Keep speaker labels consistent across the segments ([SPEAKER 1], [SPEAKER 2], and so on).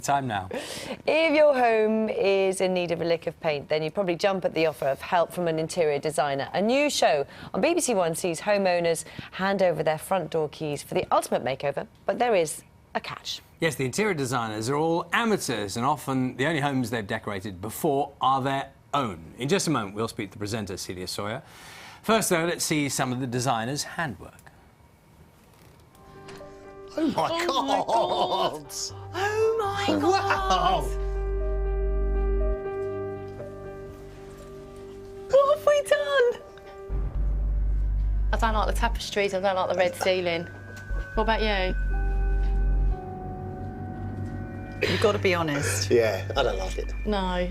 [SPEAKER 1] Time now.
[SPEAKER 2] If your home is in need of a lick of paint, then you'd probably jump at the offer of help from an interior designer. A new show on BBC One sees homeowners hand over their front door keys for the ultimate makeover, but there is a catch.
[SPEAKER 1] Yes, the interior designers are all amateurs, and often the only homes they've decorated before are their own. In just a moment, we'll speak to the presenter, Celia Sawyer. First, though, let's see some of the designers' handwork.
[SPEAKER 3] Oh my God!
[SPEAKER 4] Oh my God!
[SPEAKER 3] Wow!
[SPEAKER 4] What have we done? I don't like the tapestries, I don't like the red ceiling. What about you?
[SPEAKER 5] You've got to be honest.
[SPEAKER 3] Yeah, I don't like it.
[SPEAKER 4] No.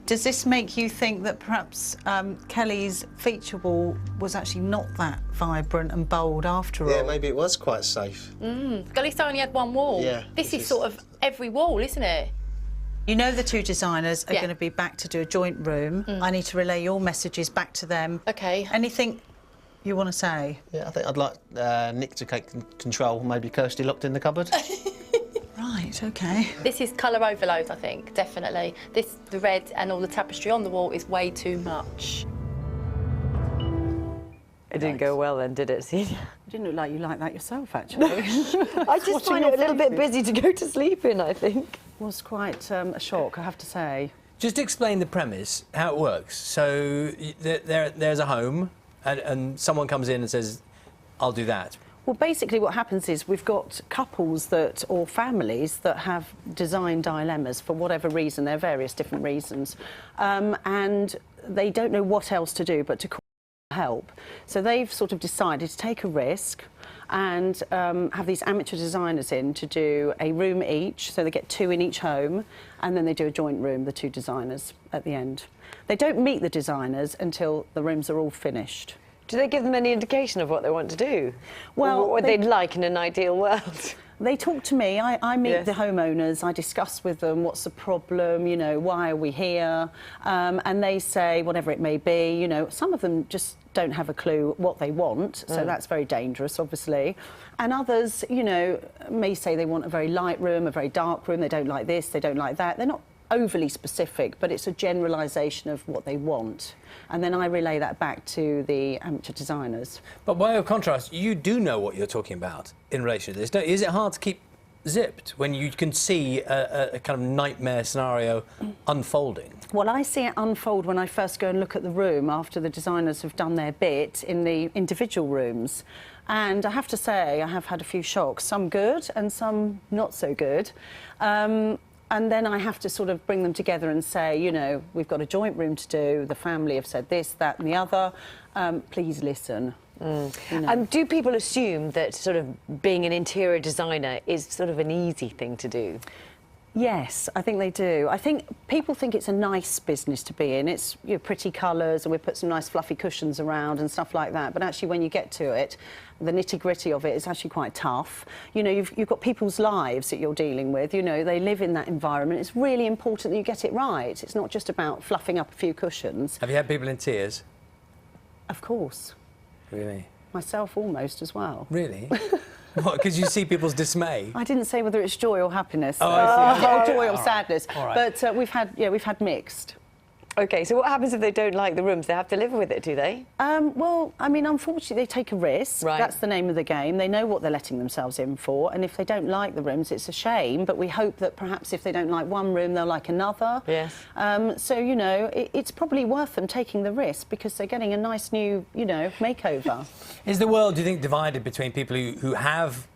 [SPEAKER 5] Does this make you think that perhaps Kelly's feature wall was actually not that vibrant and bold after all?
[SPEAKER 3] Yeah, maybe it was quite safe.
[SPEAKER 4] At least I only had one wall.
[SPEAKER 3] Yeah.
[SPEAKER 4] This is sort of every wall, isn't it?
[SPEAKER 5] You know the two designers are
[SPEAKER 4] Yeah.
[SPEAKER 5] going to be back to do a joint room. I need to relay your messages back to them.
[SPEAKER 4] Okay.
[SPEAKER 5] Anything you want to say?
[SPEAKER 3] Yeah, I think I'd like Nick to take control. Maybe Kirsty locked in the cupboard.
[SPEAKER 5] Right, OK.
[SPEAKER 4] This is colour overload, I think, definitely. The red and all the tapestry on the wall is way too much.
[SPEAKER 2] It didn't go well then, did it, Celia?
[SPEAKER 5] It didn't look like you liked that yourself, actually.
[SPEAKER 2] I just find it a little bit busy to go to sleep in, I think.
[SPEAKER 5] It was quite a shock, I have to say.
[SPEAKER 1] Just explain the premise, how it works. So there's a home, and someone comes in and says, I'll do that.
[SPEAKER 5] Well, basically what happens is we've got couples that, or families that have design dilemmas for whatever reason. There are various different reasons. And they don't know what else to do but to call help. So they've sort of decided to take a risk and have these amateur designers in to do a room each. So they get two in each home, and then they do a joint room, the two designers, at the end. They don't meet the designers until the rooms are all finished.
[SPEAKER 2] Do they give them any indication of what they want to do?
[SPEAKER 5] Well,
[SPEAKER 2] or what they'd like in an ideal world?
[SPEAKER 5] They talk to me. I meet
[SPEAKER 2] Yes.
[SPEAKER 5] the homeowners. I discuss with them what's the problem, you know, why are we here? And they say whatever it may be. You know, some of them just don't have a clue what they want, so that's very dangerous, obviously. And others, you know, may say they want a very light room, a very dark room. They don't like this, they don't like that. They're not overly specific, but it's a generalisation of what they want. And then I relay that back to the amateur designers.
[SPEAKER 1] But by contrast, you do know what you're talking about in relation to this. Is it hard to keep zipped when you can see a kind of nightmare scenario unfolding?
[SPEAKER 5] Well, I see it unfold when I first go and look at the room after the designers have done their bit in the individual rooms. And I have to say, I have had a few shocks, some good and some not so good. And then I have to sort of bring them together and say, you know, we've got a joint room to do, the family have said this, that and the other, please listen. You know.
[SPEAKER 2] Do people assume that sort of being an interior designer is sort of an easy thing to do?
[SPEAKER 5] Yes, I think they do. I think people think it's a nice business to be in. It's, you know, pretty colours, and we put some nice fluffy cushions around and stuff like that. But actually, when you get to it, the nitty-gritty of it is actually quite tough. You know, you've got people's lives that you're dealing with. You know, they live in that environment. It's really important that you get it right. It's not just about fluffing up a few cushions.
[SPEAKER 1] Have you had people in tears?
[SPEAKER 5] Of course.
[SPEAKER 1] Really?
[SPEAKER 5] Myself almost as well.
[SPEAKER 1] Really? What, because you see people's dismay?
[SPEAKER 5] I didn't say whether it's joy or happiness.
[SPEAKER 1] Oh, I see.
[SPEAKER 5] Or joy or
[SPEAKER 1] All right.
[SPEAKER 5] sadness.
[SPEAKER 1] All right.
[SPEAKER 5] But we've had mixed.
[SPEAKER 2] OK, so what happens if they don't like the rooms? They have to live with it, do they?
[SPEAKER 5] Well, I mean, unfortunately, they take a risk.
[SPEAKER 2] Right.
[SPEAKER 5] That's the name of the game. They know what they're letting themselves in for. And if they don't like the rooms, it's a shame. But we hope that perhaps if they don't like one room, they'll like another.
[SPEAKER 2] Yes.
[SPEAKER 5] So, you know, it's probably worth them taking the risk because they're getting a nice new, you know, makeover.
[SPEAKER 1] Is the world, do you think, divided between people who have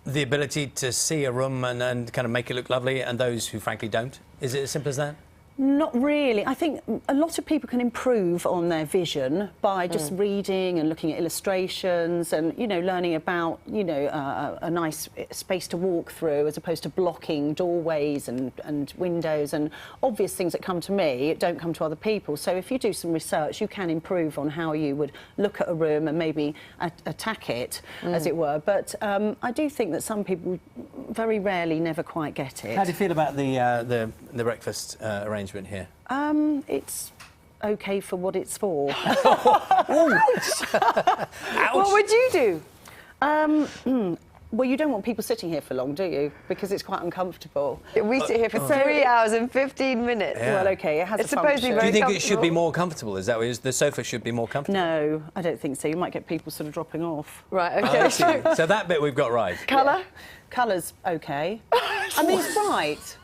[SPEAKER 1] the ability to see a room and kind of make it look lovely and those who, frankly, don't? Is it as simple as that?
[SPEAKER 5] Not really. I think a lot of people can improve on their vision by just reading and looking at illustrations and, you know, learning about, you know, a nice space to walk through as opposed to blocking doorways and windows and obvious things that come to me don't come to other people. So if you do some research, you can improve on how you would look at a room and maybe attack it, as it were. But I do think that some people very rarely never quite get it.
[SPEAKER 1] How do you feel about the breakfast arrangement here?
[SPEAKER 5] It's okay for what it's for.
[SPEAKER 2] What would you do?
[SPEAKER 5] Well, you don't want people sitting here for long, do you? Because it's quite uncomfortable.
[SPEAKER 2] We sit here for 3 hours and 15 minutes.
[SPEAKER 1] Yeah.
[SPEAKER 5] Well, OK, it has
[SPEAKER 2] It's
[SPEAKER 5] a
[SPEAKER 2] supposed to be
[SPEAKER 5] function.
[SPEAKER 1] Do
[SPEAKER 2] very
[SPEAKER 1] you think it should be
[SPEAKER 2] comfortable.
[SPEAKER 1] more comfortable? Is that what it is? The sofa should be more comfortable?
[SPEAKER 5] No, I don't think so. You might get people sort of dropping off.
[SPEAKER 2] Right,
[SPEAKER 1] Oh,
[SPEAKER 2] OK.
[SPEAKER 1] I see. So that bit we've got right.
[SPEAKER 2] Colour?
[SPEAKER 5] Colour's OK. I mean, it's bright.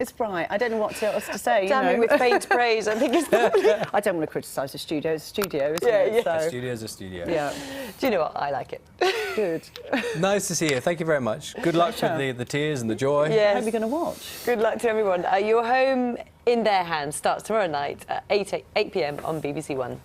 [SPEAKER 5] It's bright. I don't know what else to say, you
[SPEAKER 2] Damning
[SPEAKER 5] know.
[SPEAKER 2] with faint praise, I think it's lovely.
[SPEAKER 5] I don't want to criticise the studio. It's a studio, isn't
[SPEAKER 2] Yeah,
[SPEAKER 5] it?
[SPEAKER 2] yeah.
[SPEAKER 5] So,
[SPEAKER 1] A studio's a studio.
[SPEAKER 5] yeah,
[SPEAKER 2] Do you know what? I like it.
[SPEAKER 5] good.
[SPEAKER 1] Nice to see you. Thank you very much. Good luck with the tears and the joy.
[SPEAKER 5] I
[SPEAKER 2] Yes.
[SPEAKER 5] hope you're going to watch.
[SPEAKER 2] Good luck to everyone. Your Home in Their Hands starts tomorrow night at 8 p.m. on BBC One.